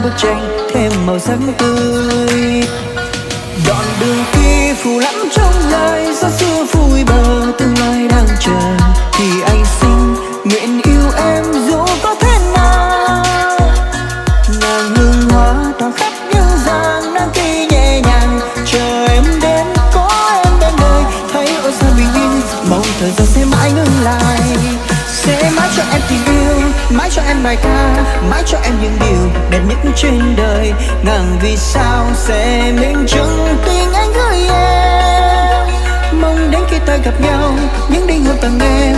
bức tranh thêm màu sắc tươi. Đoạn đường khi phù lẫn trong lời gió xưa vui bờ tương lai đang chờ, thì anh xin nguyện yêu em dù có thế nào. Nàng hương hoa tỏa khắp những dáng nắng khi nhẹ nhàng chờ em đến, có em bên đời thấy ôi sao bình yên, mong thời gian sẽ mãi ngừng lại. Sẽ mãi cho em tình yêu, mãi cho em bài ca, mãi cho em những điều đẹp nhất trên đời. Ngàn vì sao sẽ minh chứng tình anh gửi em, mong đến khi ta gặp nhau những đêm hôn tặng em